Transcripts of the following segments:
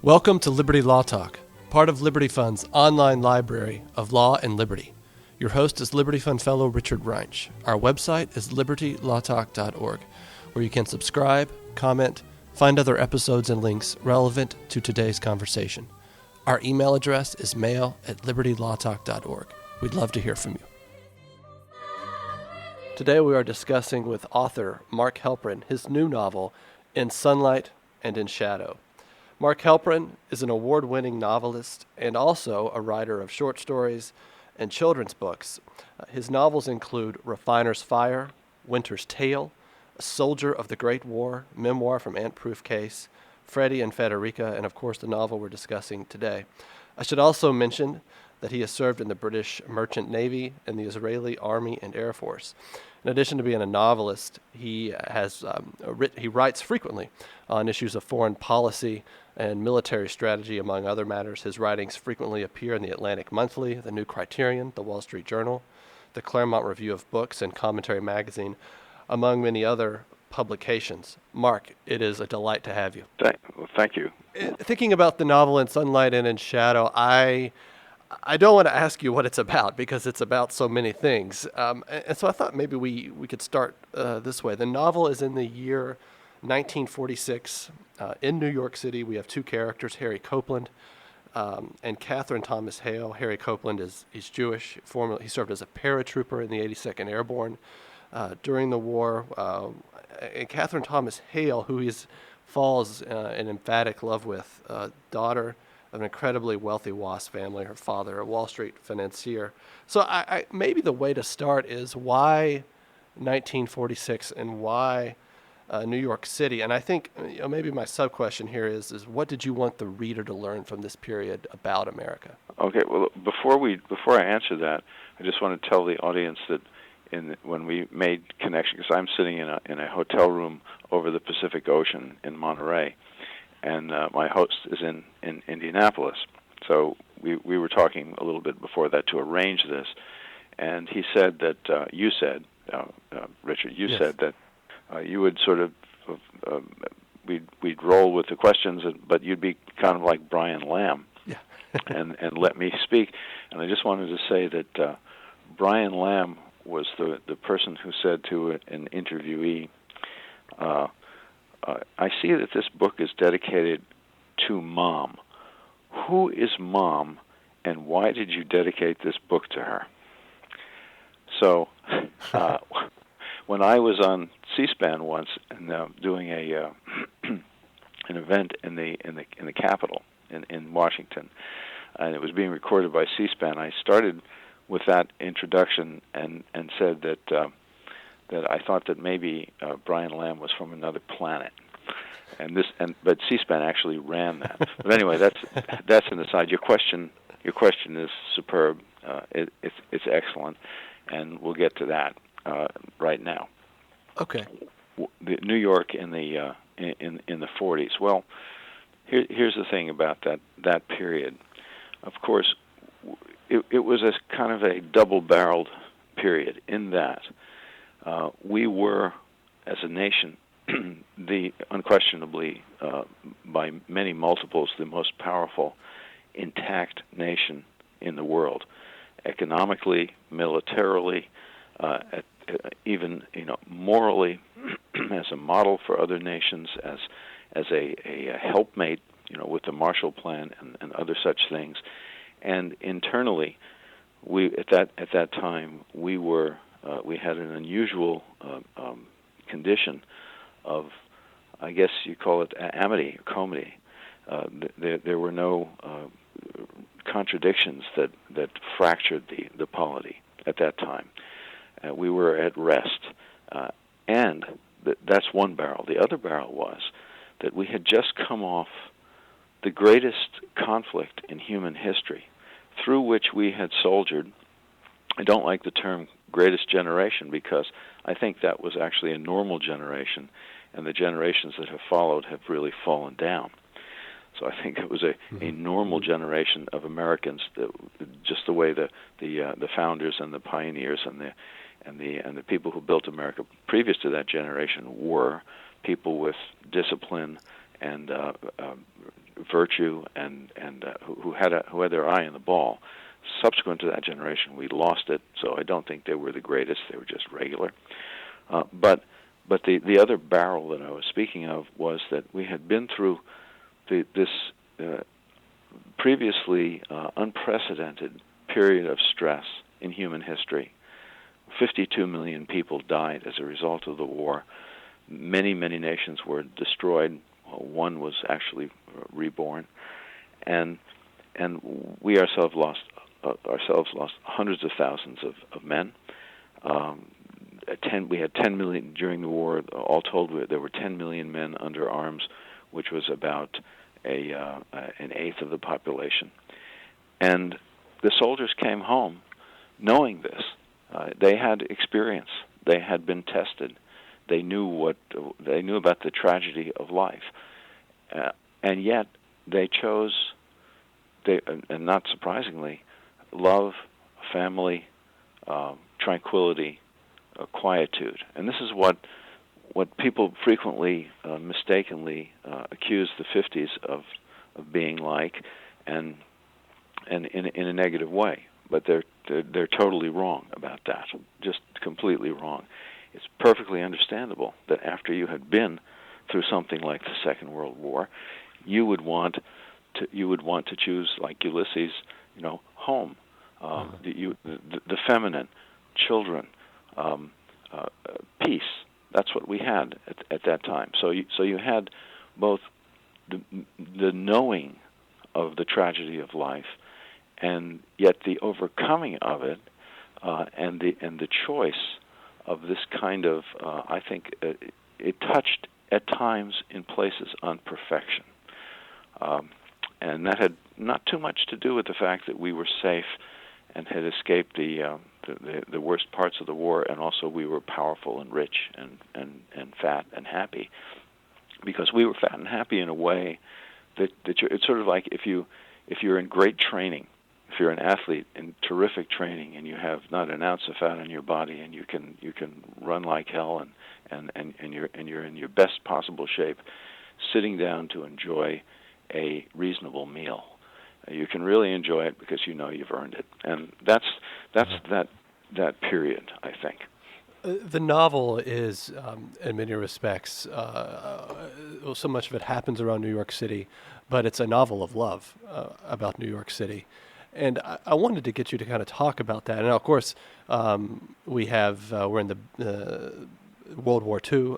Welcome to Liberty Law Talk, part of Liberty Fund's online library of law and liberty. Your host is Liberty Fund Fellow Richard Reinsch. Our website is libertylawtalk.org, where you can subscribe, comment, find other episodes and links relevant to today's conversation. Our email address is mail@libertylawtalk.org. We'd love to hear from you. Today we are discussing with author Mark Helprin his new novel, In Sunlight and in Shadow. Mark Helprin is an award-winning novelist and also a writer of short stories and children's books. His novels include Refiner's Fire, Winter's Tale, A Soldier of the Great War, Memoir from Ant-Proof Case, Freddie and Federica, and of course the novel we're discussing today. I should also mention that he has served in the British Merchant Navy and the Israeli Army and Air Force. In addition to being a novelist, he writes frequently on issues of foreign policy and military strategy, among other matters. His writings frequently appear in the Atlantic Monthly, the New Criterion, the Wall Street Journal, the Claremont Review of Books, and Commentary Magazine, among many other publications. Mark, it is a delight to have you. Thank you. Thinking about the novel In Sunlight and in Shadow, I don't want to ask you what it's about because it's about so many things. And so I thought maybe we could start this way. The novel is in the year 1946 in New York City. We have two characters, Harry Copeland and Catherine Thomas Hale. Harry Copeland is Jewish. Formerly, he served as a paratrooper in the 82nd Airborne during the war. And Catherine Thomas Hale, who he falls in emphatic love with, daughter of an incredibly wealthy WASP family, her father, a Wall Street financier. So I maybe the way to start is why 1946 and why New York City? And I think maybe my sub-question here is what did you want the reader to learn from this period about America? Okay, well, before I answer that, I just want to tell the audience that when we made connection, because I'm sitting in a hotel room over the Pacific Ocean in Monterey, and my host is in Indianapolis. So we were talking a little bit before that to arrange this, and he said that you said, Richard, you Yes. said that you would sort of we'd roll with the questions, but you'd be kind of like Brian Lamb, Yeah. and let me speak. And I just wanted to say that Brian Lamb was the person who said to an interviewee, I see that this book is dedicated to Mom. Who is Mom, and why did you dedicate this book to her? So, when I was on C-SPAN once and doing a an event in the Capitol in Washington, and it was being recorded by C-SPAN, I started with that introduction and said that I thought that maybe Brian Lamb was from another planet, but C-SPAN actually ran that. But anyway, that's an aside. Your question is superb. It's excellent, and we'll get to that right now. Okay. New York in the 40s. Well, here's the thing about that period. Of course, it was a kind of a double-barreled period in that we were, as a nation, unquestionably, by many multiples, the most powerful, intact nation in the world, economically, militarily, even morally, as a model for other nations, as a helpmate, with the Marshall Plan and other such things, and internally, we at that time we had an unusual condition of, I guess you call it amity or comity. There were no contradictions that fractured the polity at that time. We were at rest, and that's one barrel. The other barrel was that we had just come off the greatest conflict in human history, through which we had soldiered. I don't like the term greatest generation because I think that was actually a normal generation, and the generations that have followed have really fallen down. So I think it was a normal generation of Americans, just the way the founders and the pioneers and the people who built America previous to that generation were people with discipline and virtue, and who had their eye on the ball. Subsequent to that generation, we lost it, so I don't think they were the greatest. They were just regular. But the other barrel that I was speaking of was that we had been through this previously unprecedented period of stress in human history. 52 million people died as a result of the war. Many, many nations were destroyed. One was actually reborn, and we ourselves lost hundreds of thousands of men. We had 10 million during the war. All told, there were 10 million men under arms, which was about an eighth of the population. And the soldiers came home knowing this. They had experience. They had been tested. They knew about the tragedy of life, and yet they chose. And not surprisingly, love, family, tranquility, quietude. And this is what people frequently mistakenly accuse the 50s of being like, and in a negative way. But they're totally wrong about that. Just completely wrong. It's perfectly understandable that after you had been through something like the Second World War, you would want to choose, like Ulysses, home, the feminine, children, peace. That's what we had at that time. So you had both the knowing of the tragedy of life, and yet the overcoming of it, and the choice of this kind of I think it touched at times in places on perfection. And that had not too much to do with the fact that we were safe and had escaped the worst parts of the war, and also we were powerful and rich and fat and happy, because we were fat and happy in a way that it's sort of like if you're in great training, if you're an athlete in terrific training and you have not an ounce of fat on your body, and you can run like hell, and you're in your best possible shape, sitting down to enjoy a reasonable meal, you can really enjoy it because you know you've earned it. And that's that period, I think. The novel is, in many respects, so much of it happens around New York City, but it's a novel of love about New York City. And I wanted to get you to kind of talk about that. And of course, we're in the World War II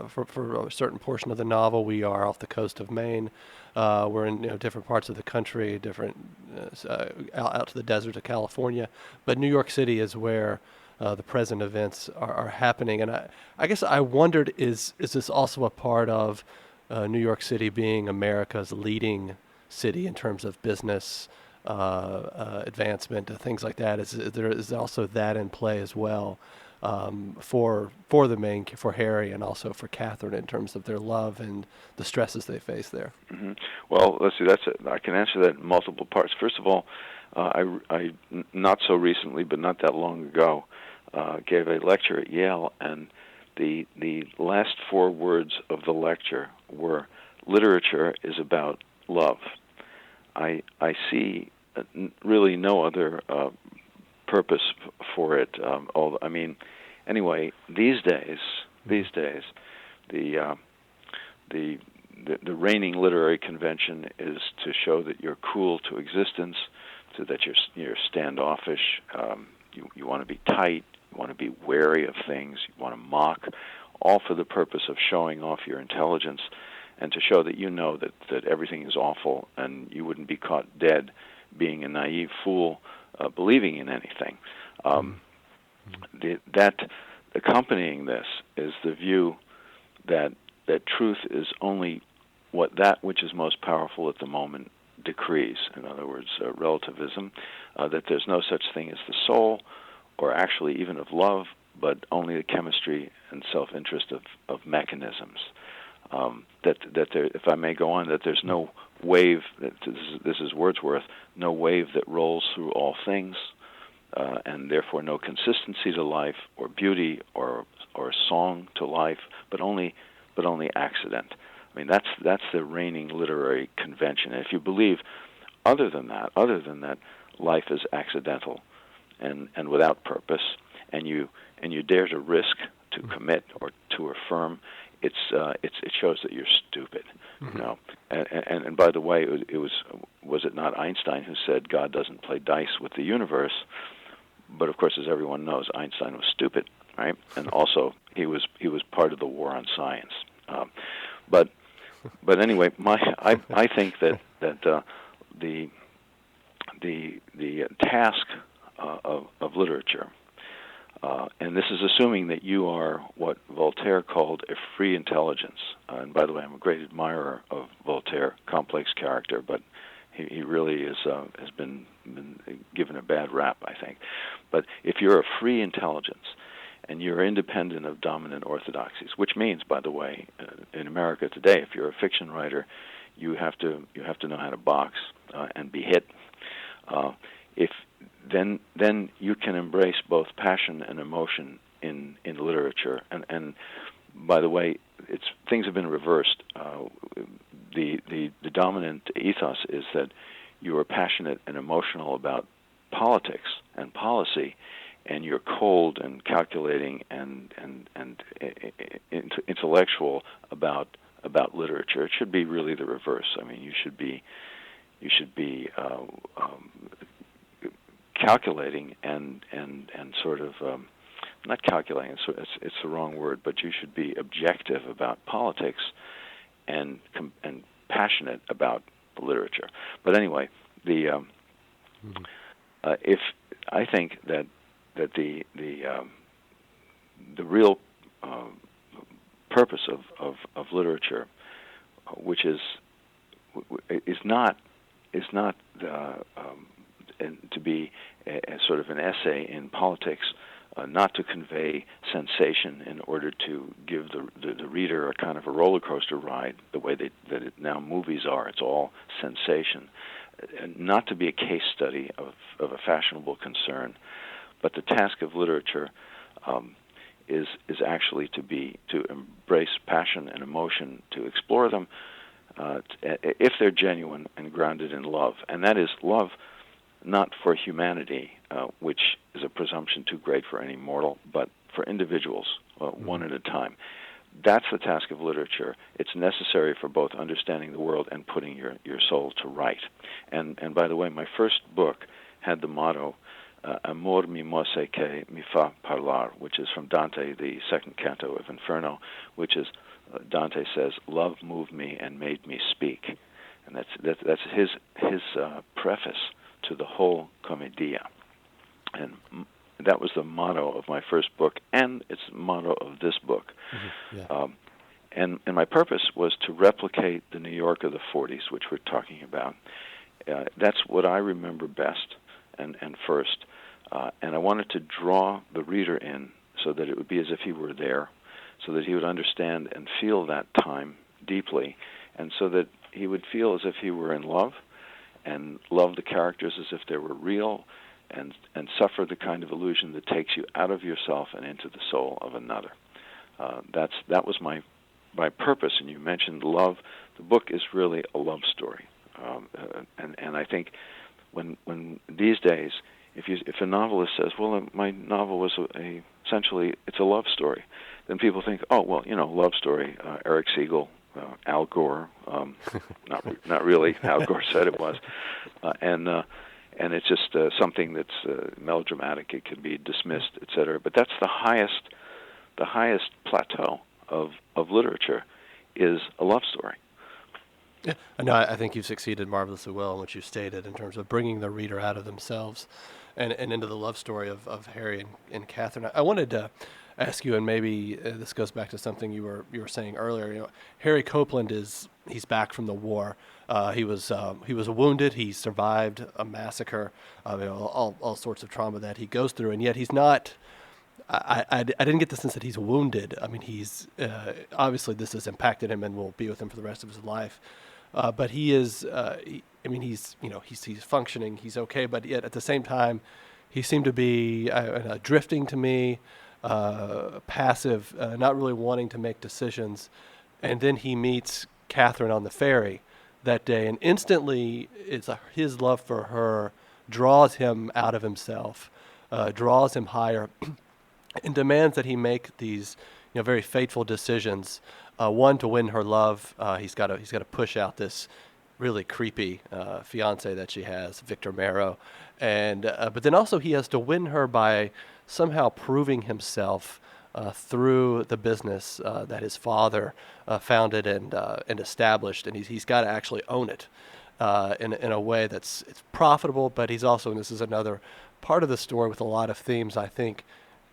for a certain portion of the novel. We are off the coast of Maine. We're in different parts of the country, out to the desert of California. But New York City is where the present events are happening. And I guess I wondered, is this also a part of New York City being America's leading city in terms of business advancement, things like that? Is there also that in play as well for Harry and also for Catherine in terms of their love and the stresses they face there? Mm-hmm. Well, let's see. I can answer that in multiple parts. First of all, I not so recently, but not that long ago, gave a lecture at Yale, and the last 4 words of the lecture were, "Literature is about love." I see really no other purpose for it. Anyway, these days, the reigning literary convention is to show that you're cool to existence, that you're standoffish. You want to be tight. You want to be wary of things. You want to mock, all for the purpose of showing off your intelligence and to show that you know that everything is awful and you wouldn't be caught dead being a naive fool believing in anything. That accompanying this is the view that truth is only that which is most powerful at the moment decrees. In other words, relativism, that there's no such thing as the soul, or actually even of love, but only the chemistry and self-interest of mechanisms. That there, if I may go on, that there's no wave, this is Wordsworth, no wave that rolls through all things, and therefore no consistency to life, or beauty, or song to life, but only accident. I mean, that's the reigning literary convention. And if you believe other than that life is accidental and without purpose, and you dare to risk, to commit, or to affirm, it shows that you're stupid. You know. And by the way, it was it not Einstein who said God doesn't play dice with the universe? But of course, as everyone knows, Einstein was stupid, right? And also he was part of the war on science. But anyway, I think that the task of literature, and this is assuming that you are what Voltaire called a free intelligence. And by the way, I'm a great admirer of Voltaire, complex character, but he really has been given a bad rap, I think. But if you're a free intelligence and you're independent of dominant orthodoxies, which means, by the way, in America today, if you're a fiction writer, you have to know how to box and be hit. Then you can embrace both passion and emotion in literature. And by the way, things have been reversed. The dominant ethos is that you are passionate and emotional about politics and policy, and you're cold and calculating and intellectual about literature. It should be really the reverse. I mean, you should be calculating and sort of not calculating. It's the wrong word, but you should be objective about politics and passionate about literature. But anyway, if I think that the real purpose of literature, which is not to be a sort of an essay in politics, not to convey sensation in order to give the reader a kind of a roller coaster ride, the way that now movies are. It's all sensation. Not to be a case study of a fashionable concern, but the task of literature is actually to embrace passion and emotion, to explore them if they're genuine and grounded in love, and that is love not for humanity, which is a presumption too great for any mortal, but for individuals, one at a time. That's the task of literature. It's necessary for both understanding the world and putting your soul to right. And by the way, my first book had the motto, Amor mi mosse che mi fa parlar, which is from Dante, the second canto of Inferno, which is, Dante says, love moved me and made me speak. And that's his preface to the whole Commedia. And that was the motto of my first book, and it's the motto of this book. Yeah. And my purpose was to replicate the New York of the 40s, which we're talking about. That's what I remember best and first. And I wanted to draw the reader in so that it would be as if he were there, so that he would understand and feel that time deeply, and so that he would feel as if he were in love, and love the characters as if they were real, and suffer the kind of illusion that takes you out of yourself and into the soul of another. That was my purpose. And you mentioned love. The book is really a love story, and I think when these days, if a novelist says, "Well, my novel was essentially it's a love story," then people think, "Oh, well, love story, Eric Siegel." Al Gore, not really. Al Gore said it was, and it's just something that's melodramatic. It can be dismissed, etc. But that's the highest plateau of literature is a love story. Yeah, no, I think you've succeeded marvelously well in what you stated in terms of bringing the reader out of themselves and into the love story of Harry and Catherine. I wanted to ask you, and maybe this goes back to something you were saying earlier. Harry Copeland he's back from the war. He was wounded. He survived a massacre. All sorts of trauma that he goes through, and yet he's not. I didn't get the sense that he's wounded. I mean, he's obviously this has impacted him and will be with him for the rest of his life. But he is. He's functioning. He's okay. But yet at the same time, he seemed to be drifting to me. Passive, not really wanting to make decisions, and then he meets Catherine on the ferry that day, and instantly his love for her draws him out of himself, draws him higher, and demands that he make these very fateful decisions. One, to win her love. He's got to push out this really creepy fiance that she has, Victor Marrow, and but then also he has to win her by somehow proving himself through the business that his father founded and established, and he's got to actually own it in a way it's profitable. But he's also, and this is another part of the story with a lot of themes, I think.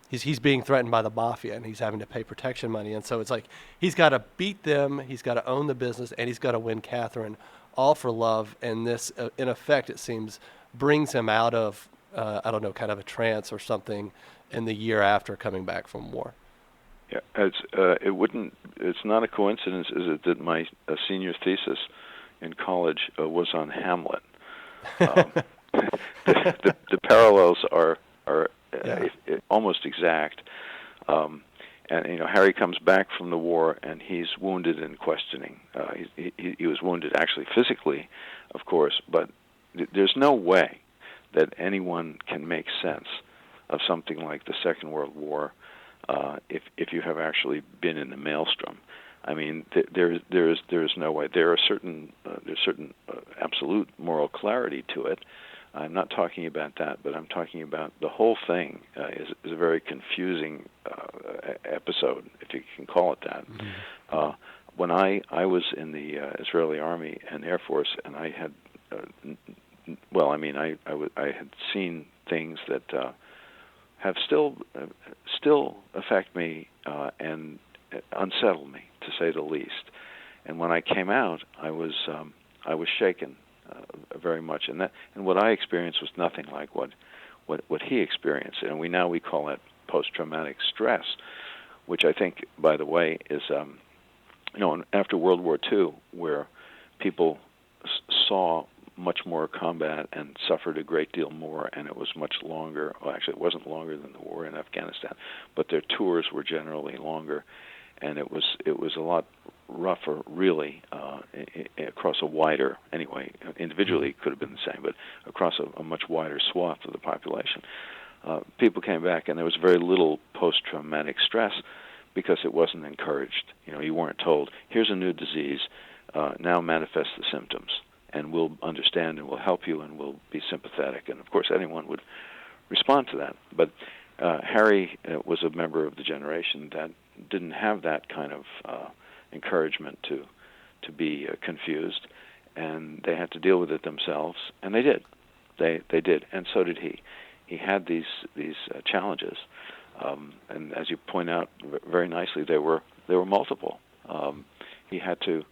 He's being threatened by the mafia, and he's having to pay protection money, and so it's like he's got to beat them, he's got to own the business, and he's got to win Catherine, all for love. And this, in effect, it seems, brings him out of I don't know, kind of a trance or something in the year after coming back from war. Yeah, it's not a coincidence, is it, that my senior thesis in college was on Hamlet. The parallels are almost exact. And Harry comes back from the war, and he's wounded in questioning. He was wounded actually physically, of course, but there's no way that anyone can make sense of something like the Second World War if you have actually been in the maelstrom. I mean, there is no way. There's certain absolute moral clarity to it. I'm not talking about that, but I'm talking about the whole thing is a very confusing episode, if you can call it that. Mm-hmm. When I was in the Israeli Army and Air Force, and I had, I had seen things that have still affect me and unsettle me, to say the least. And when I came out, I was shaken very much, and what I experienced was nothing like what he experienced, and we call that post-traumatic stress, which I think, by the way, is after World War II, where people saw much more combat and suffered a great deal more, and it was much longer. Well, actually, it wasn't longer than the war in Afghanistan, but their tours were generally longer, and it was a lot rougher, really, across a wider, anyway, individually it could have been the same, but across a much wider swath of the population. People came back, and there was very little post-traumatic stress because it wasn't encouraged. You weren't told, here's a new disease, now manifest the symptoms, and we'll understand and we'll help you and we'll be sympathetic. And, of course, anyone would respond to that. But Harry was a member of the generation that didn't have that kind of encouragement to be confused, and they had to deal with it themselves, and they did. They did, and so did he. He had these challenges, and as you point out very nicely, they were multiple. He had to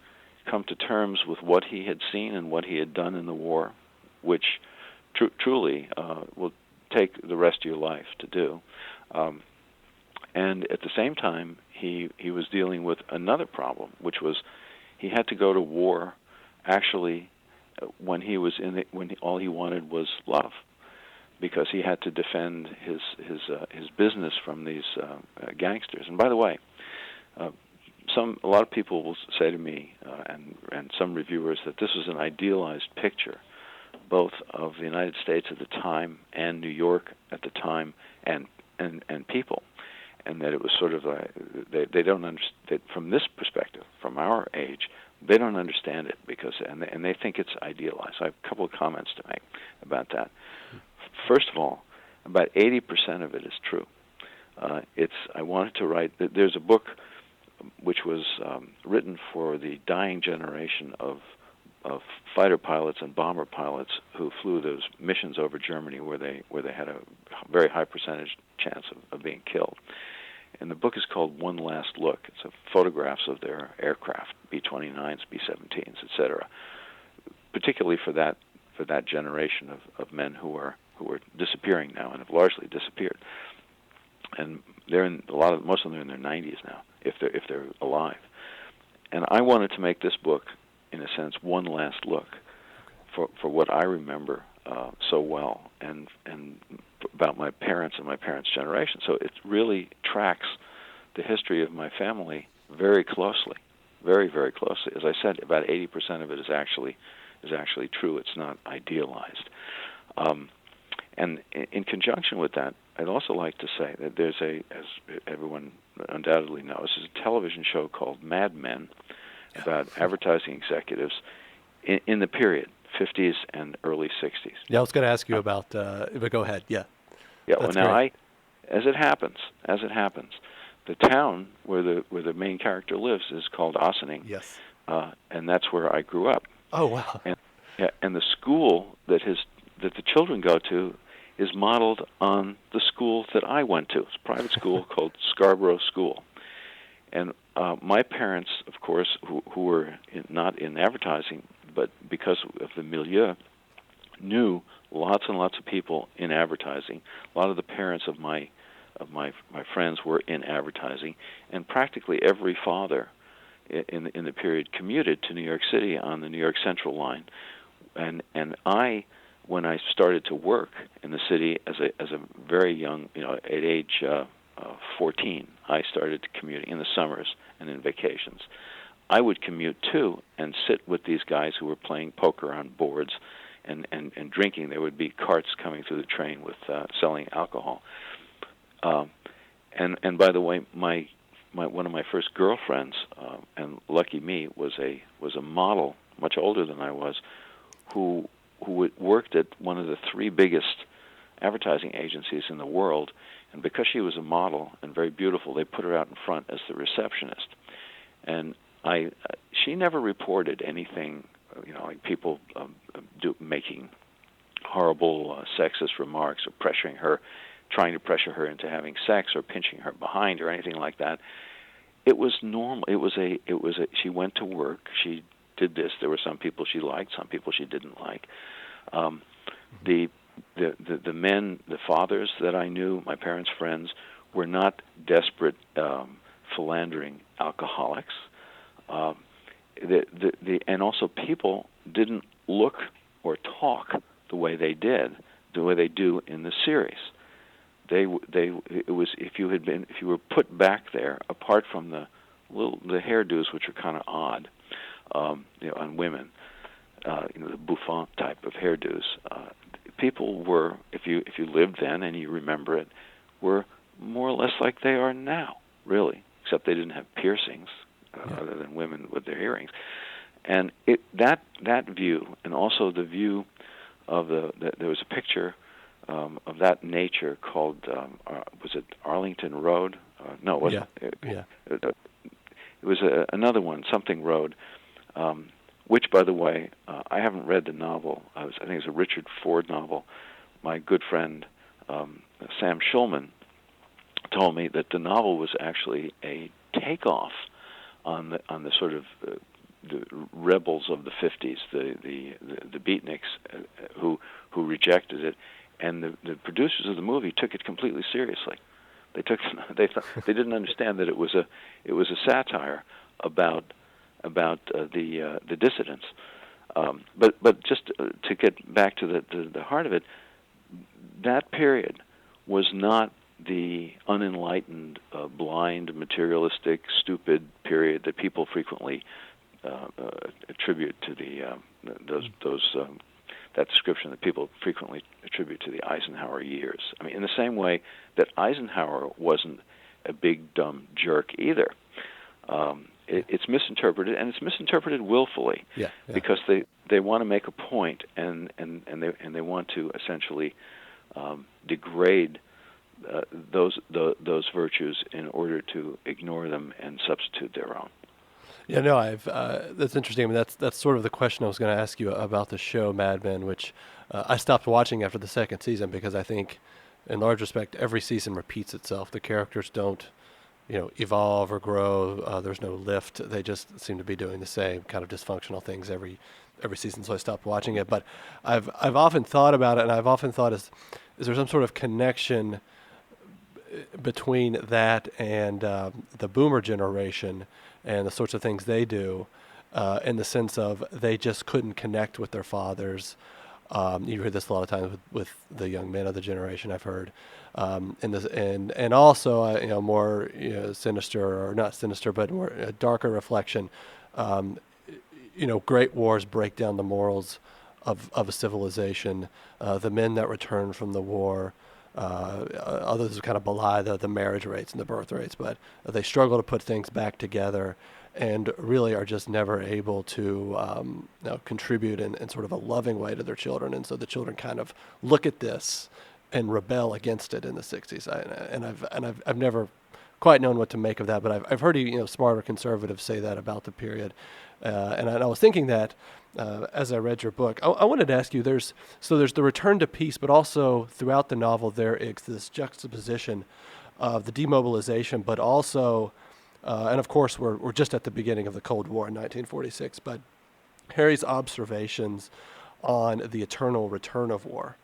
come to terms with what he had seen and what he had done in the war, which truly will take the rest of your life to do. And at the same time, he was dealing with another problem, which was he had to go to war actually when he was all he wanted was love, because he had to defend his business from these gangsters. And by the way, a lot of people will say to me, and some reviewers, that this was an idealized picture, both of the United States at the time and New York at the time, and people, and that it was sort of they don't understand from this perspective, from our age, they don't understand it because and they think it's idealized. So I have a couple of comments to make about that. First of all, about 80% of it is true. I wanted to write. There's a book which was written for the dying generation of fighter pilots and bomber pilots who flew those missions over Germany where they had a very high percentage chance of being killed. And the book is called One Last Look. It's photographs of their aircraft, B-29s, B-17s, etc. Particularly for that generation of men who are disappearing now and have largely disappeared. And they're most of them are in their 90s now, if they're alive. And I wanted to make this book, in a sense, one last look for what I remember so well and about my parents and my parents' generation. So it really tracks the history of my family very closely, very, very closely. As I said, about 80% of it is actually true. It's not idealized. And in conjunction with that, I'd also like to say that there's as everyone undoubtedly knows, is a television show called Mad Men about advertising executives in the period, 50s and early 60s. Yeah, I was going to ask you about, but go ahead. Yeah. Yeah, well, That's now great. as it happens, the town where the main character lives is called Ossining, Yes. and that's where I grew up. Oh, wow. And and the school that the children go to is modeled on the school that I went to. It's a private school called Scarborough School. And my parents, of course, who were not in advertising, but because of the milieu, knew lots and lots of people in advertising. A lot of the parents of my friends were in advertising, and practically every father in the period commuted to New York City on the New York Central line. And when I started to work in the city as a very young, at age 14, I started commuting in the summers and in vacations. I would commute too and sit with these guys who were playing poker on boards and drinking. There would be carts coming through the train with selling alcohol. And by the way, one of my first girlfriends, and lucky me, was a model much older than I was, who worked at one of the three biggest advertising agencies in the world. And because she was a model and very beautiful, they put her out in front as the receptionist. And she never reported anything, like people making horrible sexist remarks or trying to pressure her into having sex or pinching her behind or anything like that. It was normal. She went to work. She did this. There were some people she liked, some people she didn't like. The men, the fathers that I knew, my parents' friends, were not desperate, philandering alcoholics. And also people didn't look or talk the way they do in the series. It was if you were put back there, apart from the hairdos, which are kind of odd, on women, the bouffant type of hairdos. People were, if you lived then and you remember it, were more or less like they are now, really, except they didn't have piercings, other than women with their earrings. And that view, and also the view of there was a picture of that nature called, was it Arlington Road? No, it wasn't. Yeah. It was another one, something Road, which, by the way, I haven't read the novel. I think it's a Richard Ford novel. My good friend Sam Schulman told me that the novel was actually a takeoff on the sort of the rebels of the 50s, the beatniks who rejected it, and the producers of the movie took it completely seriously. They didn't understand that it was a satire about the dissidents. But just to get back to the heart of it, that period was not the unenlightened, blind, materialistic, stupid period that people frequently attribute to that description that people frequently attribute to the Eisenhower years. I mean, in the same way that Eisenhower wasn't a big dumb jerk either. It's misinterpreted, and it's misinterpreted willfully, because they want to make a point, and they want to essentially degrade those virtues in order to ignore them and substitute their own. Yeah, no, that's interesting. I mean, that's sort of the question I was going to ask you about the show Mad Men, which I stopped watching after the second season because I think, in large respect, every season repeats itself. The characters don't, evolve or grow. There's no lift. They just seem to be doing the same kind of dysfunctional things every season. So I stopped watching it. But I've often thought about it, and I've often thought, is there some sort of connection between that and the Boomer generation and the sorts of things they do, in the sense of they just couldn't connect with their fathers, You hear this a lot of times with the young men of the generation. I've heard, and also more sinister, or not sinister, but more darker reflection. Um, Great wars break down the morals of a civilization. The men that return from the war, others kind of belie the marriage rates and the birth rates, but they struggle to put things back together, and really are just never able to contribute in sort of a loving way to their children. And so the children kind of look at this and rebel against it in the 60s. I've never quite known what to make of that, but I've heard smarter conservatives say that about the period. And I was thinking that as I read your book, I wanted to ask you, there's the return to peace, but also throughout the novel there is this juxtaposition of the demobilization, but also, and of course we're just at the beginning of the Cold War in 1946, but Harry's observations on the eternal return of war.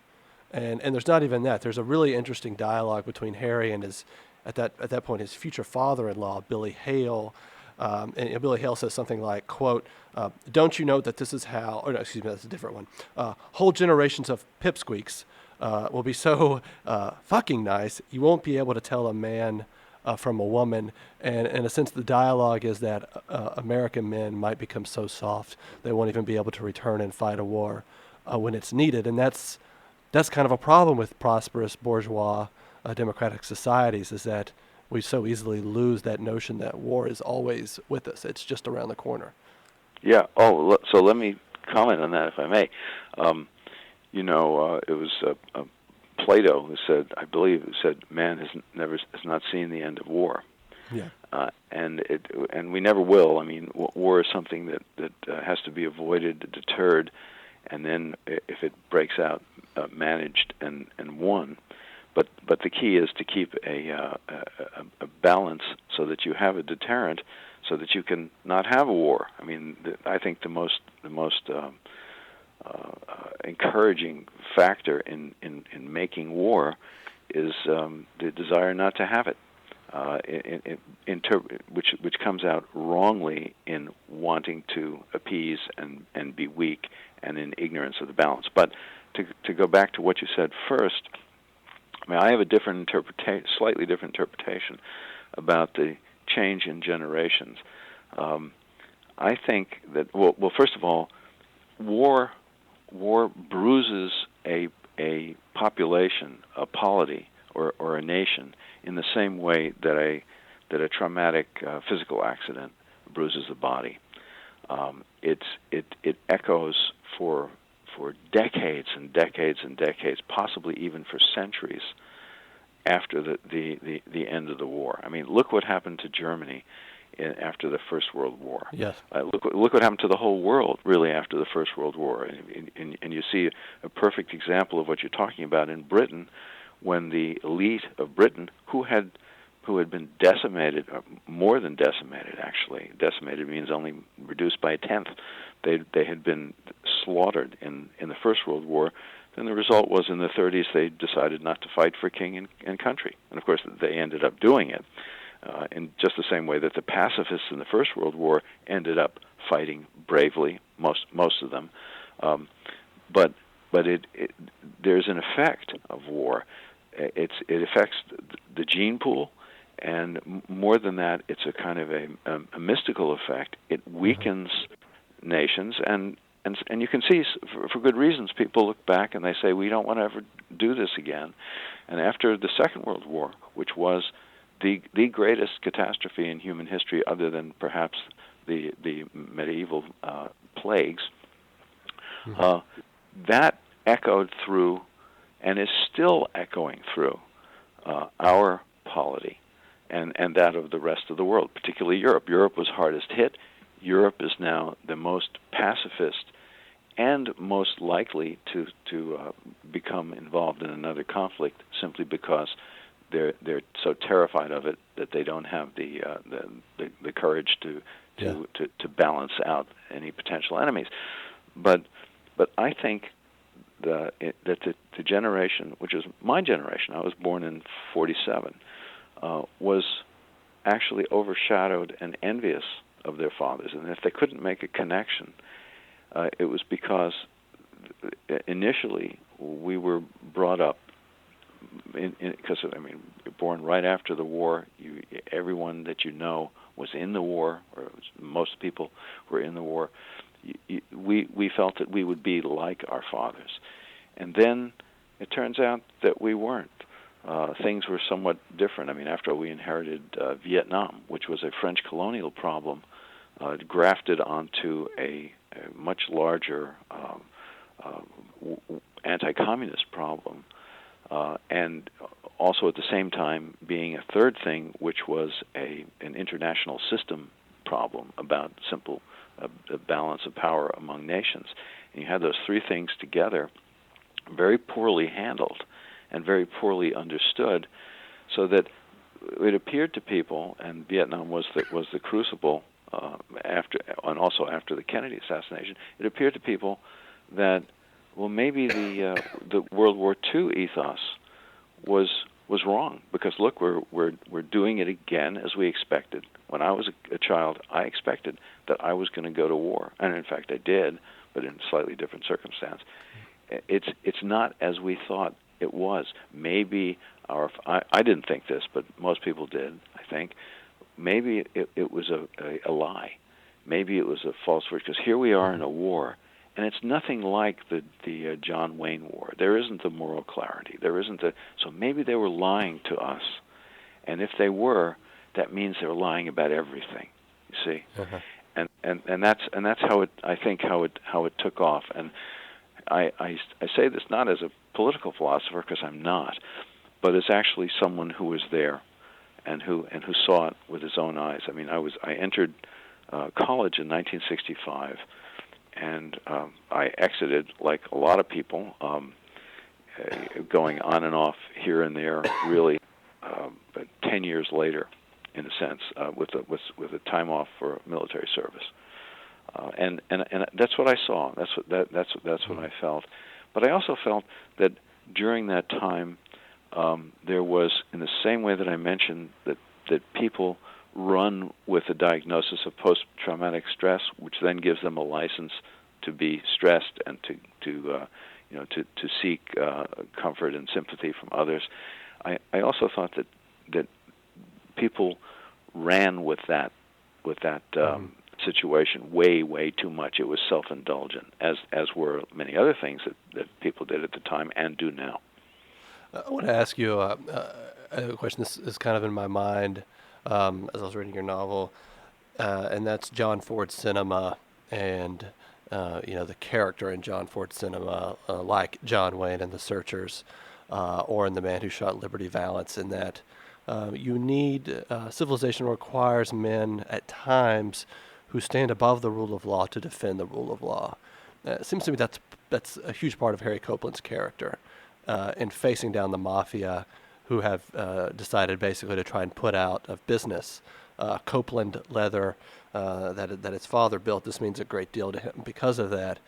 And there's not even that. There's a really interesting dialogue between Harry and his, at that point, his future father-in-law, Billy Hale. And Billy Hale says something like, quote, "Don't you know that this is how," or no, excuse me, that's a different one. "Whole generations of pipsqueaks will be so fucking nice, you won't be able to tell a man from a woman." And in a sense, the dialogue is that American men might become so soft they won't even be able to return and fight a war when it's needed. And that's kind of a problem with prosperous bourgeois democratic societies, is that we so easily lose that notion that war is always with us. It's just around the corner. Yeah. So let me comment on that, if I may. It was Plato who said, I believe, man has not seen the end of war. Yeah. And we never will. I mean, war is something that has to be avoided, deterred, and then if it breaks out, managed and won. But the key is to keep a balance so that you have a deterrent, so that you can not have a war. I mean, I think the most encouraging factor in making war is the desire not to have it, which comes out wrongly in wanting to appease and be weak and in ignorance of the balance. But to go back to what you said first, I mean, I have a slightly different interpretation about the change in generations. I think that, well, first of all, war bruises a population, a polity, or a nation in the same way that a traumatic physical accident bruises the body. It echoes for decades and decades and decades, possibly even for centuries after the end of the war. I mean, look what happened to Germany after the First World War. Yes. Look what happened to the whole world, really, after the First World War. And you see a perfect example of what you're talking about in Britain, when the elite of Britain, who had been decimated, more than decimated, actually. Decimated means only reduced by a tenth. They had been slaughtered in the First World War. Then the result was, in the 30s, they decided not to fight for king and country. And, of course, they ended up doing it in just the same way that the pacifists in the First World War ended up fighting bravely, most of them. But there's an effect of war. It affects the gene pool. And more than that, it's a kind of a mystical effect. It weakens nations, and you can see, for good reasons, people look back and they say, we don't want to ever do this again. And after the Second World War, which was the greatest catastrophe in human history, other than perhaps the medieval plagues, that echoed through and is still echoing through our polity and that of the rest of the world, particularly Europe. Europe was hardest hit. Europe is now the most pacifist and most likely to become involved in another conflict, simply because they're so terrified of it that they don't have the courage to balance out any potential enemies. But I think that the generation, which is my generation, I was born in 47, was actually overshadowed and envious of their fathers. And if they couldn't make a connection, it was because initially we were brought up because born right after the war. Everyone that you know was in the war, or most people were in the war. We felt that we would be like our fathers, and then it turns out that we weren't. Things were somewhat different. After all, we inherited Vietnam, which was a French colonial problem, grafted onto a much larger anti-communist problem, and also at the same time being a third thing, which was an international system problem about simple balance of power among nations. And you had those three things together, very poorly handled and very poorly understood, so that it appeared to people, and Vietnam was the crucible after the Kennedy assassination. It appeared to people that, well, maybe the World War II ethos was wrong, because look, we're doing it again as we expected. When I was a child, I expected that I was going to go to war, and in fact I did, but in a slightly different circumstance. It's not as we thought it was. Maybe I didn't think this, but most people did, I think. Maybe it was a lie. Maybe it was a false word, because here we are in a war, and it's nothing like the John Wayne War. There isn't the moral clarity. So maybe they were lying to us, and if they were, that means they were lying about everything. You see, and that's how it took off. And I say this not as a political philosopher, because I'm not, but as actually someone who was there and who saw it with his own eyes. I entered college in 1965, and I exited like a lot of people, going on and off here and there, really, but 10 years later, in a sense, with a time off for military service. And that's what I saw. That's what I felt. But I also felt that during that time, there was, in the same way that I mentioned that people run with a diagnosis of post-traumatic stress, which then gives them a license to be stressed and to seek comfort and sympathy from others. I also thought that people ran with that situation way too much. It was self-indulgent, as were many other things that people did at the time and do now. I want to ask you a question. This is kind of in my mind as I was reading your novel, and that's John Ford's cinema, and the character in John Ford's cinema, like John Wayne in The Searchers, or in The Man Who Shot Liberty Valance, in that civilization requires men at times who stand above the rule of law to defend the rule of law. It seems to me that's a huge part of Harry Copeland's character in facing down the mafia, who have decided basically to try and put out of business Copeland leather that his father built. This means a great deal to him because of that.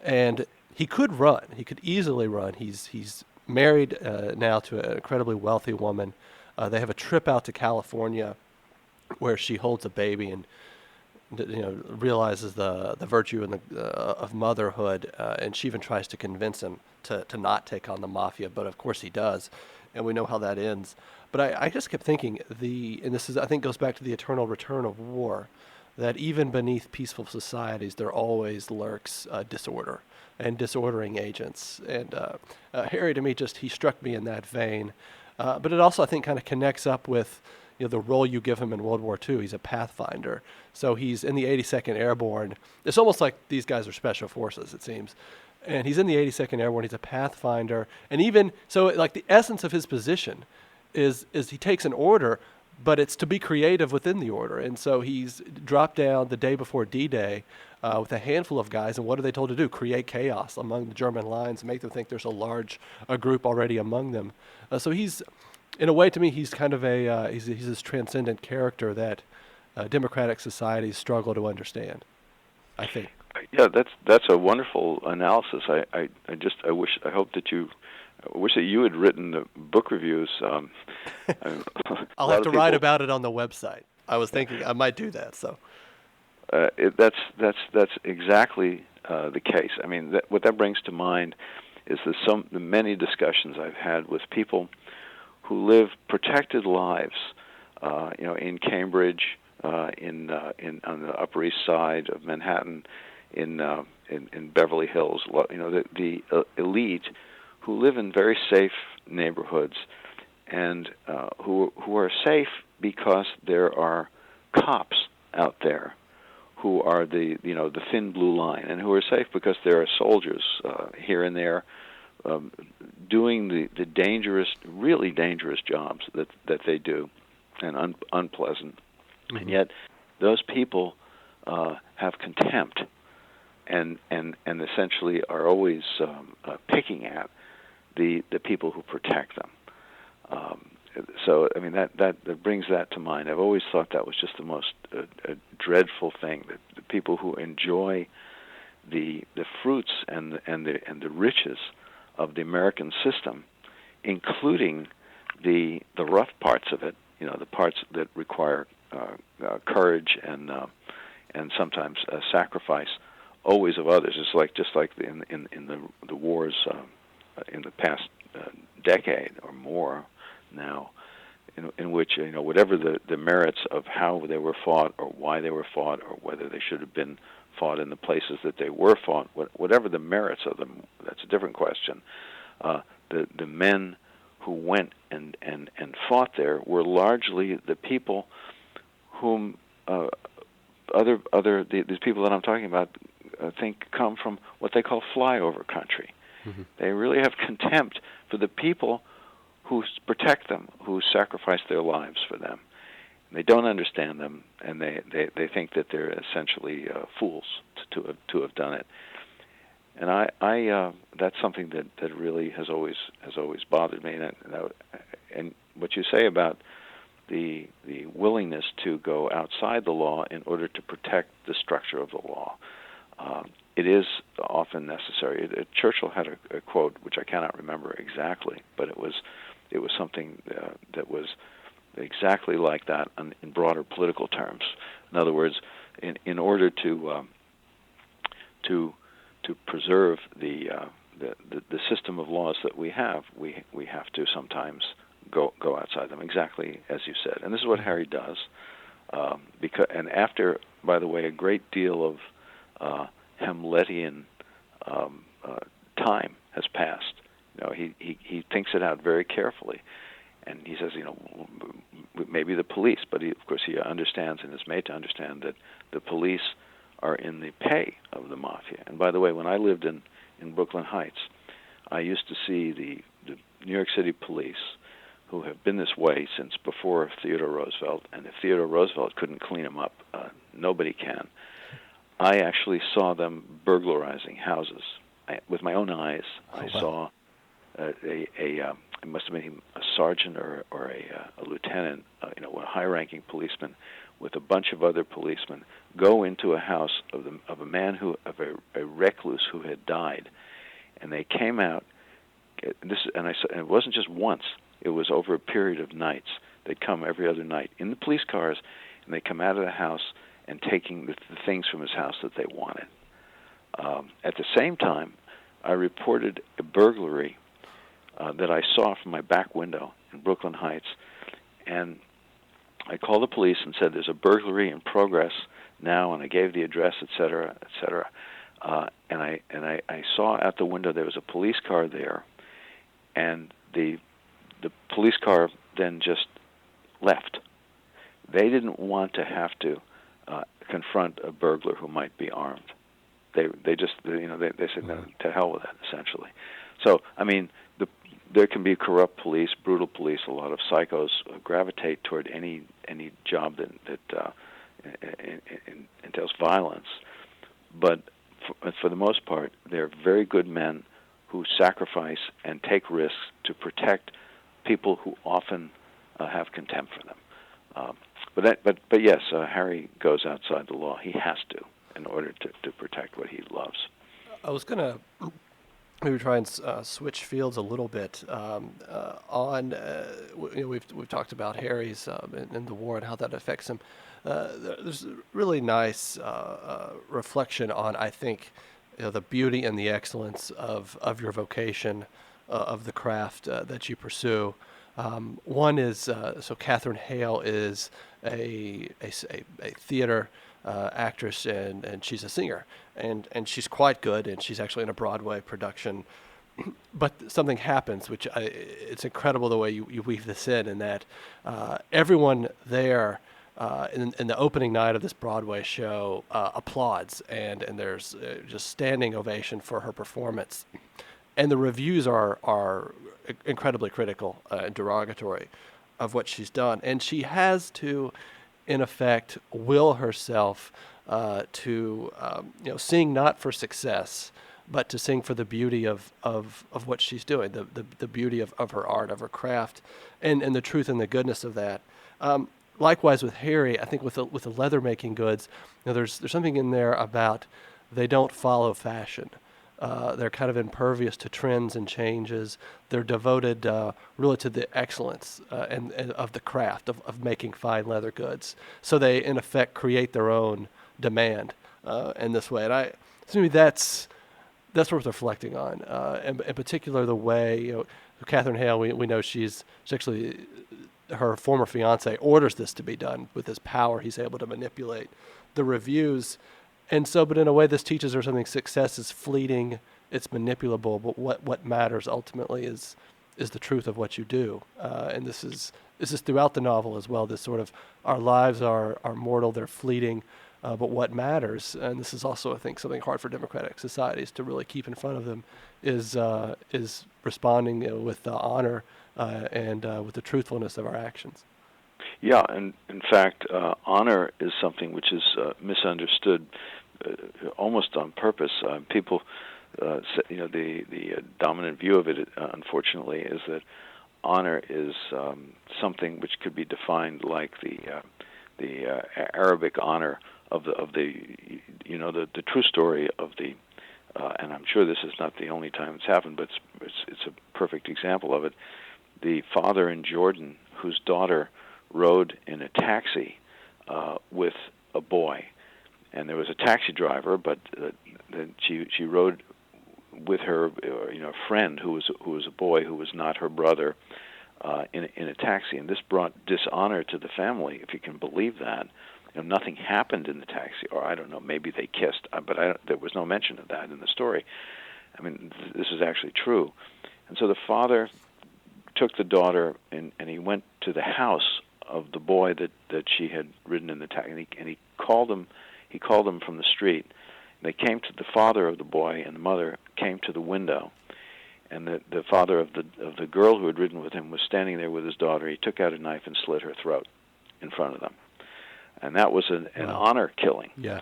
And he could run. He could easily run. He's married now to an incredibly wealthy woman. They have a trip out to California where she holds a baby and realizes the virtue and of motherhood, and she even tries to convince him to not take on the mafia, but of course he does, and we know how that ends. But I just kept thinking, and this I think goes back to the eternal return of war, that even beneath peaceful societies there always lurks disorder and disordering agents. And Harry, to me, he struck me in that vein. But it also, I think, kind of connects up with the role you give him in World War II. He's a pathfinder. So he's in the 82nd Airborne. It's almost like these guys are special forces, it seems. And he's in the 82nd Airborne. He's a pathfinder. And even so, like, the essence of his position is he takes an order, but it's to be creative within the order. And so he's dropped down the day before D-Day with a handful of guys. And what are they told to do? Create chaos among the German lines and make them think there's a group already among them. So he's, in a way, to me, he's kind of he's this transcendent character that democratic societies struggle to understand, I think. Yeah, that's a wonderful analysis. I hope that you had written the book reviews. I'll have to write about it on the website. I was thinking I might do that. So that's exactly the case. I mean, what that brings to mind is the many discussions I've had with people who live protected lives, in Cambridge, on the Upper East Side of Manhattan, in Beverly Hills. The elite who live in very safe neighborhoods, and who are safe because there are cops out there who are the thin blue line, and who are safe because there are soldiers here and there doing the dangerous, really dangerous jobs that they do, and unpleasant. Mm-hmm. And yet, those people have contempt, and essentially are always picking at the people who protect them. So, I mean, that brings that to mind. I've always thought that was just the most dreadful thing, that the people who enjoy the fruits and the riches of the American system, including the rough parts of it, the parts that require courage and sometimes sacrifice, always of others. It's just like in the wars in the past decade or more now, in which whatever the merits of how they were fought, or why they were fought, or whether they should have been fought in the places that they were fought, whatever the merits of them, that's a different question. The men who went and fought there were largely the people whom these people that I'm talking about think come from what they call flyover country. Mm-hmm. They really have contempt for the people who protect them, who sacrifice their lives for them. And they don't understand them, and they think that they're essentially fools to have done it. And I that's something that really has always bothered me. And what you say about the willingness to go outside the law in order to protect the structure of the law, it is often necessary. Churchill had a quote, which I cannot remember exactly, but it was something that was exactly like that in broader political terms. In other words, in order to preserve the system of laws that we have to sometimes go outside them, exactly as you said. And this is what Harry does. And after, by the way, a great deal of Hamletian time has passed, he thinks it out very carefully, and he says, maybe the police, but of course he understands and is made to understand that the police are in the pay of the mafia. And by the way, when I lived in Brooklyn Heights, I used to see the New York City police, who have been this way since before Theodore Roosevelt, and if Theodore Roosevelt couldn't clean them up, nobody can. I actually saw them burglarizing houses with my own eyes. I saw it must have been a sergeant or a lieutenant, a high-ranking policeman, with a bunch of other policemen, go into a house of a man a recluse who had died, and they came out. And it wasn't just once; it was over a period of nights. They'd come every other night in the police cars, and they'd come out of the house and taking the things from his house that they wanted. At the same time, I reported a burglary that I saw from my back window in Brooklyn Heights, and I called the police and said, "There's a burglary in progress now," and I gave the address, et cetera, et cetera. And I saw out the window there was a police car there, and the police car then just left. They didn't want to have to confront a burglar who might be armed. They said, "No, to hell with that," essentially. So, I mean, there can be corrupt police, brutal police. A lot of psychos gravitate toward any job that entails violence. But for the most part, they're very good men who sacrifice and take risks to protect people who often have contempt for them. But yes, Harry goes outside the law. He has to in order to protect what he loves. I was going to maybe try and switch fields a little bit we've talked about Harry's in the war and how that affects him. There's a really nice reflection on, I think, the beauty and the excellence of your vocation, of the craft that you pursue. One is so Catherine Hale is a theater actress, and she's a singer, and she's quite good, and she's actually in a Broadway production. But something happens, which it's incredible the way you weave this in that everyone there in the opening night of this Broadway show applauds, and there's just standing ovation for her performance. And the reviews are incredibly critical and derogatory of what she's done. And she has to, in effect, will herself to sing not for success, but to sing for the beauty of what she's doing, the beauty of her art, of her craft, and the truth and the goodness of that. Likewise with Harry, I think with the leather making goods, there's something in there about they don't follow fashion. They're kind of impervious to trends and changes. They're devoted really to the excellence and of the craft of making fine leather goods. So they, in effect, create their own demand in this way. And to me, that's worth reflecting on. And in particular, the way Catherine Hale, we know she's actually her former fiance orders this to be done with his power. He's able to manipulate the reviews. And so, but in a way, this teaches her something. Success is fleeting, it's manipulable, but what matters ultimately is the truth of what you do. And this is throughout the novel as well. This sort of, our lives are mortal, they're fleeting, but what matters, and this is also, I think, something hard for democratic societies to really keep in front of them, is responding with honor and with the truthfulness of our actions. Yeah, and in fact, honor is something which is misunderstood almost on purpose. People, say, the dominant view of it, unfortunately, is that honor is something which could be defined like the Arabic honor of the true story of the. And I'm sure this is not the only time it's happened, but it's a perfect example of it. The father in Jordan, whose daughter rode in a taxi with a boy, and there was a taxi driver, but then she rode with her a friend who was a boy who was not her brother in a taxi, and this brought dishonor to the family, if you can believe that. Nothing happened in the taxi, or I don't know, maybe they kissed, but there was no mention of that in the story. I mean, this is actually true. And so the father took the daughter and he went to the house of the boy that she had ridden in the taxi, and he called him from the street. And they came to the father of the boy, and the mother came to the window, and the father of the girl who had ridden with him was standing there with his daughter. He took out a knife and slit her throat in front of them. And that was an honor killing. Yeah.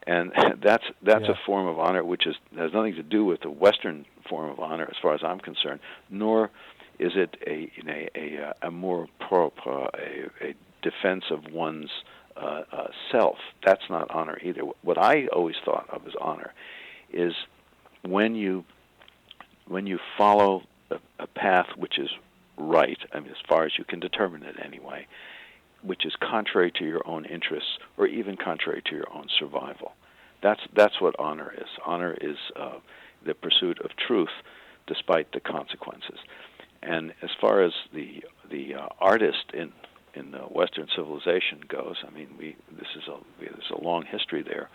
And that's a form of honor which has nothing to do with the Western form of honor, as far as I'm concerned. Nor is it a more propre, a defense of one's self. That's not honor either. What I always thought of as honor is when you follow a path which is right. I mean, as far as you can determine it anyway, which is contrary to your own interests or even contrary to your own survival. That's what honor is. Honor is the pursuit of truth despite the consequences. And as far as the artist in the Western civilization goes, I mean, there's a long history there.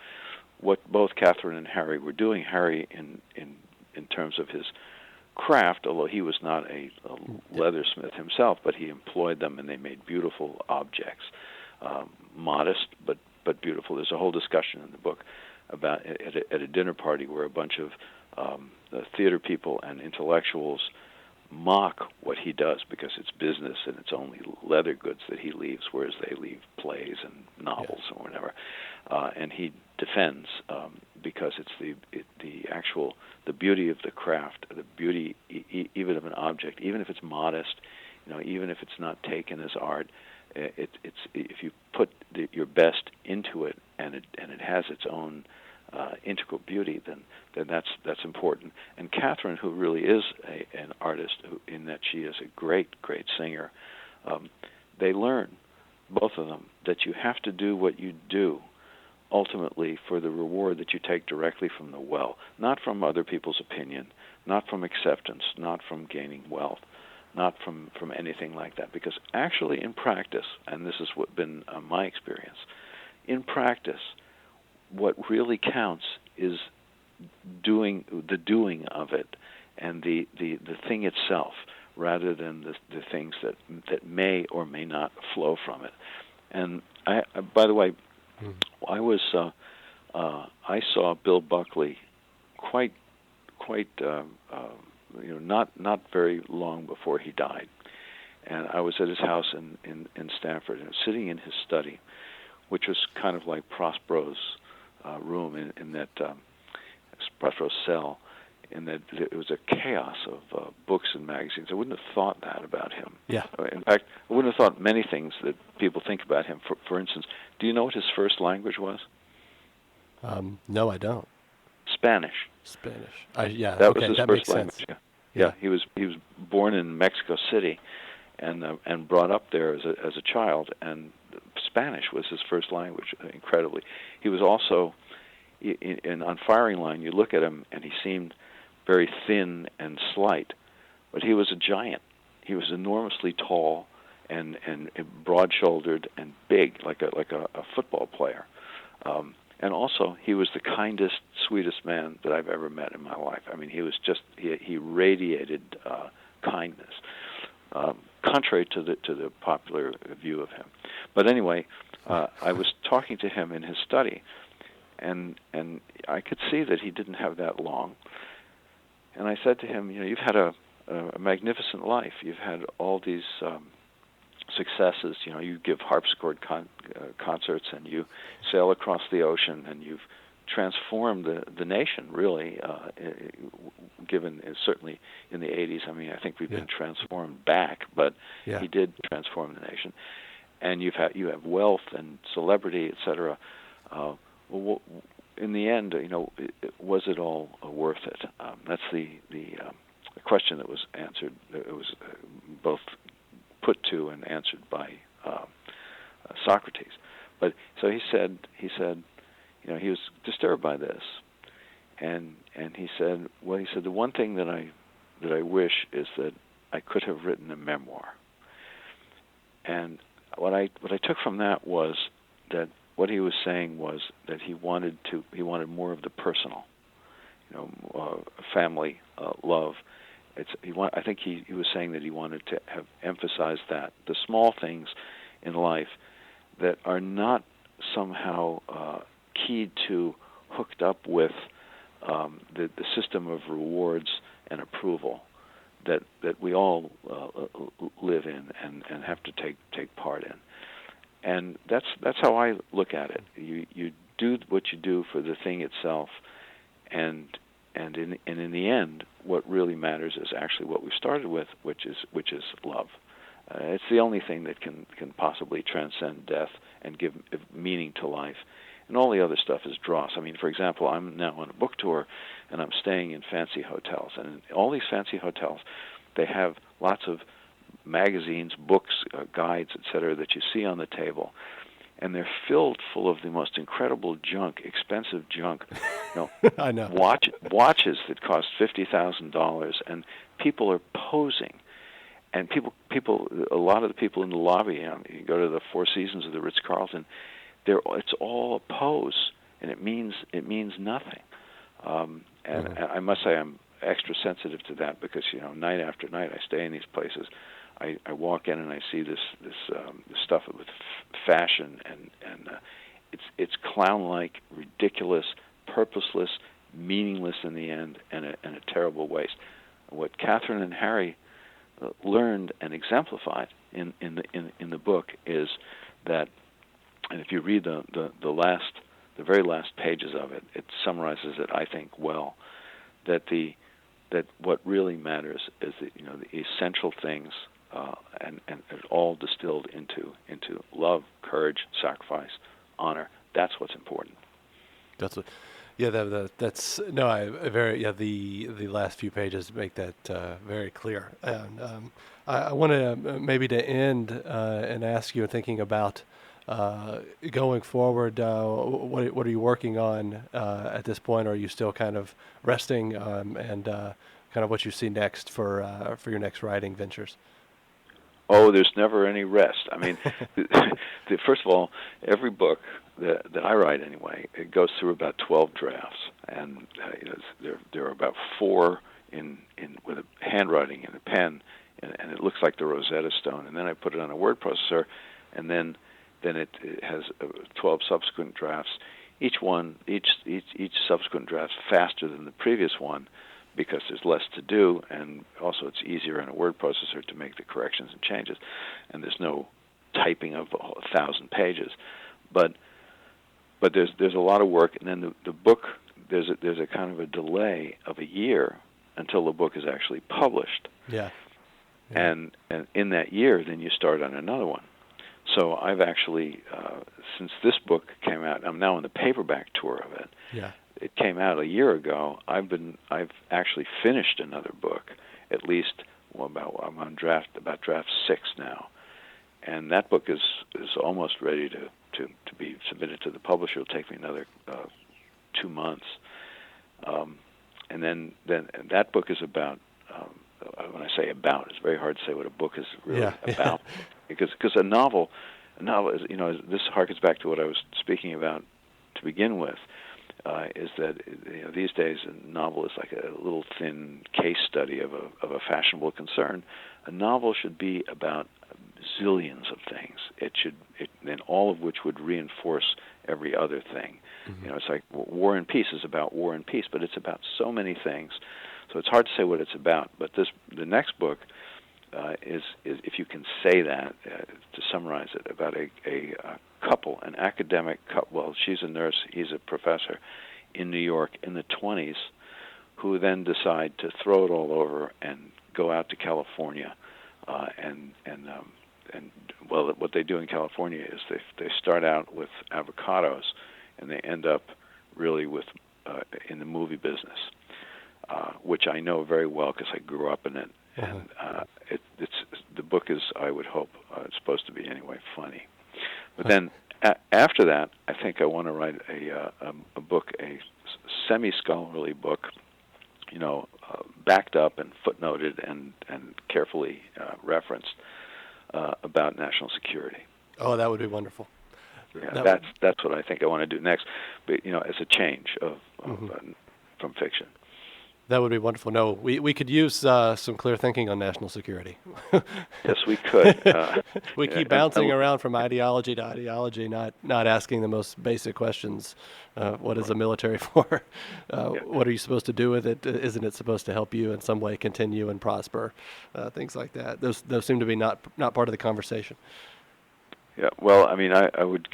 What both Catherine and Harry were doing, Harry in terms of his craft, although he was not a leathersmith himself, but he employed them and they made beautiful objects, modest but beautiful. There's a whole discussion in the book about at a dinner party where a bunch of theater people and intellectuals mock what he does because it's business and it's only leather goods that he leaves, whereas they leave plays and novels or whatever. And he defends because it's the beauty of the craft, the beauty even of an object, even if it's modest, even if it's not taken as art. It's if you put your best into it and it has its own integral beauty, then that's important. And Catherine, who really is an artist, in that she is a great singer, they learn, both of them, that you have to do what you do ultimately for the reward that you take directly from the well, not from other people's opinion, not from acceptance, not from gaining wealth, not from anything like that. Because actually in practice, and this has been my experience, in practice, what really counts is doing of it, and the thing itself, rather than the things that may or may not flow from it. And by the way, I saw Bill Buckley quite not very long before he died, and I was at his house in Stanford, and I was sitting in his study, which was kind of like Prospero's room in that Prospero's cell, in that it was a chaos of books and magazines. I wouldn't have thought that about him. Yeah. In fact, I wouldn't have thought many things that people think about him. For instance, do you know what his first language was? No, I don't. Spanish. Spanish. Yeah. That okay, was his that first makes language. sense. Yeah. He was born in Mexico City, and brought up there as a child, and Spanish was his first language. Incredibly, he was also on firing line. You look at him, and he seemed very thin and slight, but he was a giant. He was enormously tall and broad-shouldered and big, like a football player. And also, he was the kindest, sweetest man that I've ever met in my life. I mean, he was just he radiated kindness, contrary to the popular view of him. But anyway, I was talking to him in his study, and I could see that he didn't have that long. And I said to him, you've had a magnificent life. You've had all these successes. You give harpsichord concerts, and you sail across the ocean, and you've transformed the nation, really, given certainly in the 80s. I mean, I think we've been transformed back, but he did transform the nation. And you have wealth and celebrity, et cetera. Well, in the end, was it all worth it? That's the question that was answered. It was both put to and answered by Socrates. But so he said, he was disturbed by this, and he said, the one thing that I wish is that I could have written a memoir. And what I took from that was that what he was saying was that he wanted more of the personal, family, love. I think he was saying that he wanted to have emphasized that the small things in life that are not somehow keyed to, hooked up with the system of rewards and approval that we all live in and have to take part in. And that's how I look at it. You do what you do for the thing itself, and in the end, what really matters is actually what we started with, which is love. It's the only thing that can possibly transcend death and give meaning to life. And all the other stuff is dross. I mean, for example, I'm now on a book tour, and I'm staying in fancy hotels. And in all these fancy hotels, they have lots of magazines, books, guides, etc., that you see on the table, and they're filled full of the most incredible junk, expensive junk. I know. Watches that cost $50,000, and people are posing. And a lot of the people in the lobby, you go to the Four Seasons or the Ritz-Carlton, it's all a pose, and it means nothing. And I must say I'm extra sensitive to that because night after night I stay in these places. I walk in and I see this stuff with fashion, and it's clown-like, ridiculous, purposeless, meaningless in the end, and a terrible waste. What Catherine and Harry learned and exemplified in the book is that, and if you read the very last pages of it, it summarizes it, I think, well, that what really matters is the essential things, and it all distilled into love, courage, sacrifice, honor. That's what's important. That's what. Yeah, that's no. The last few pages make that very clear. And I want to maybe to end and ask you, thinking about Going forward, what are you working on at this point? Or are you still kind of resting and kind of what you see next for your next writing ventures? Oh, there's never any rest. I mean, first of all, every book that I write anyway, it goes through about 12 drafts, and there are about 4 in with a handwriting and a pen, and it looks like the Rosetta Stone. And then I put it on a word processor, and then it has 12 subsequent drafts. Each subsequent draft faster than the previous one, because there's less to do, and also it's easier in a word processor to make the corrections and changes, and there's no typing of 1,000 pages. But there's a lot of work, and then the book, there's a kind of a delay of a year until the book is actually published. Yeah. And in that year, then you start on another one. So I've actually, since this book came out, I'm now on the paperback tour of it. Yeah. It came out a year ago. I've actually finished another book, at least. I'm on draft 6 now, and that book is almost ready to be submitted to the publisher. It'll take me another 2 months, and then that book is about. When I say about, it's very hard to say what a book is really about, because a novel is, this harkens back to what I was speaking about to begin with. Is that these days a novel is like a little thin case study of a fashionable concern. A novel should be about zillions of things. Then all of which would reinforce every other thing. Mm-hmm. It's like War and Peace is about war and peace, but it's about so many things. So it's hard to say what it's about. But the next book is if you can say that to summarize it, about a couple, an academic couple. Well, she's a nurse, he's a professor in New York in the 20s, who then decide to throw it all over and go out to California, and what they do in California is they start out with avocados, and they end up really with in the movie business, which I know very well because I grew up in it. And it's the book is, I would hope, it's supposed to be anyway, funny. But then after that, I think I want to write a book, a semi-scholarly book, backed up and footnoted and carefully referenced about national security. Oh, that would be wonderful. Yeah, that's what I think I want to do next. But as a change from fiction. That would be wonderful. No, we could use some clear thinking on national security. Yes, we could. We keep bouncing around from ideology to ideology, not asking the most basic questions. What is the military for? What are you supposed to do with it? Isn't it supposed to help you in some way continue and prosper? Things like that. Those seem to be not part of the conversation. Yeah. Well, I mean, I would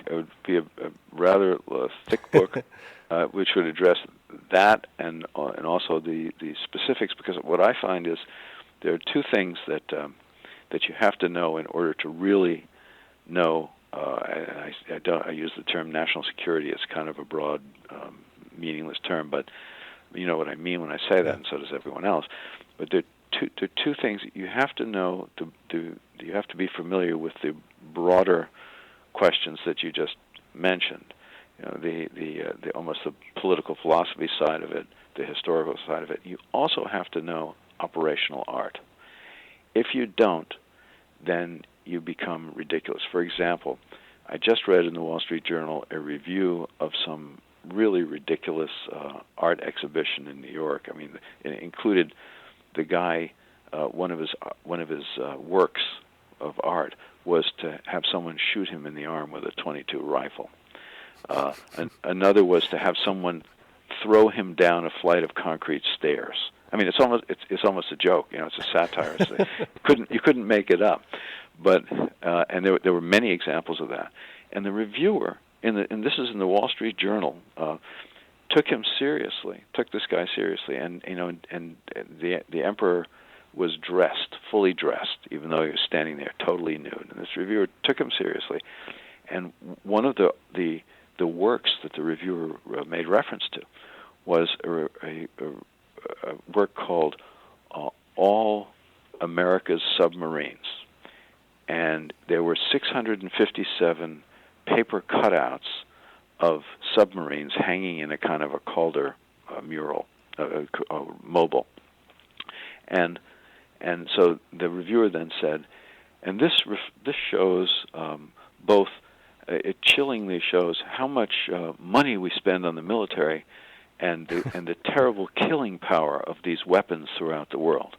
be a rather thick book, which would address that and also the specifics, because what I find is there are 2 things that you have to know in order to really know. I use the term national security as kind of a broad, meaningless term, but you know what I mean when I say that, and so does everyone else. But there are 2 things you have to know. You have to be familiar with the broader questions that you just mentioned. The almost the political philosophy side of it, the historical side of it. You also have to know operational art. If you don't, then you become ridiculous. For example, I just read in the Wall Street Journal a review of some really ridiculous art exhibition in New York. I mean, it included the guy. One of his works of art was to have someone shoot him in the arm with a .22 rifle. Another was to have someone throw him down a flight of concrete stairs. I mean, it's almost a joke. It's a satire. You couldn't make it up. But and there were many examples of that. And the reviewer, and this is in the Wall Street Journal, took this guy seriously, and the emperor was fully dressed, even though he was standing there totally nude. And this reviewer took him seriously. And one of the works that the reviewer made reference to was a work called All America's Submarines. And there were 657 paper cutouts of submarines hanging in a kind of a Calder mural, mobile. And so the reviewer then said, and this shows both, it chillingly shows how much money we spend on the military and the terrible killing power of these weapons throughout the world.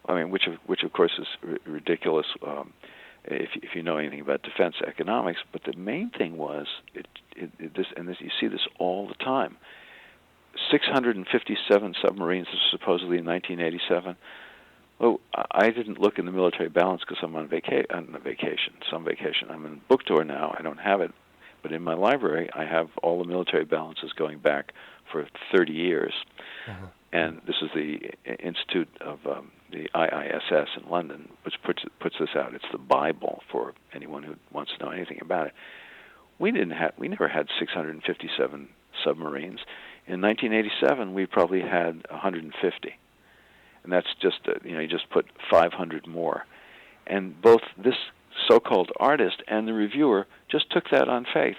I mean, which of course is ridiculous if you know anything about defense economics. But the main thing was this you see this all the time. 657 submarines supposedly in 1987. Oh, I didn't look in the military balance because I'm on vacation. I'm in book tour now. I don't have it, but in my library I have all the military balances going back for 30 years. Uh-huh. And this is the Institute of the IISS in London, which puts this out. It's the Bible for anyone who wants to know anything about it. We never had 657 submarines. In 1987, we probably had 150. And that's just, you just put 500 more. And both this so-called artist and the reviewer just took that on faith.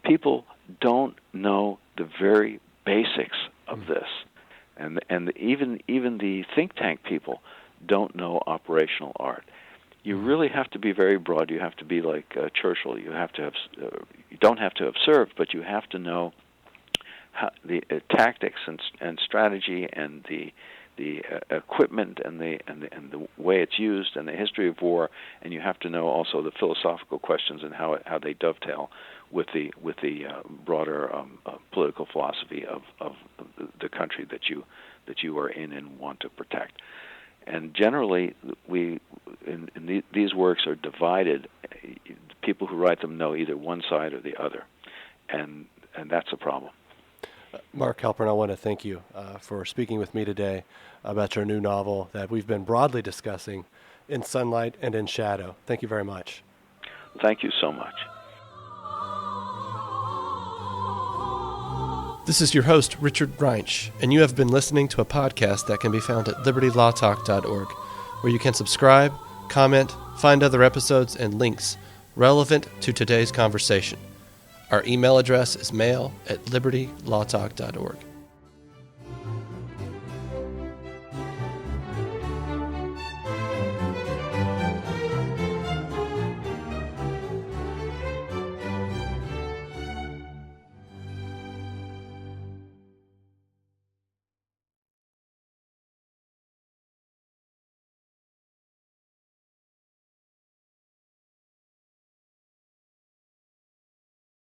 People don't know the very basics of this. And even the think tank people don't know operational art. You really have to be very broad. You have to be like Churchill. You don't have to have served, but you have to know how the tactics and strategy and the equipment and the way it's used and the history of war, and you have to know also the philosophical questions and how they dovetail with the broader political philosophy of the country that you are in and want to protect. And generally, these works are divided. People who write them know either one side or the other, and that's a problem. Mark Helprin, I want to thank you for speaking with me today about your new novel that we've been broadly discussing, In Sunlight and in Shadow. Thank you very much. Thank you so much. This is your host, Richard Reinsch, and you have been listening to a podcast that can be found at libertylawtalk.org, where you can subscribe, comment, find other episodes, and links relevant to today's conversation. Our email address is mail@libertylawtalk.org.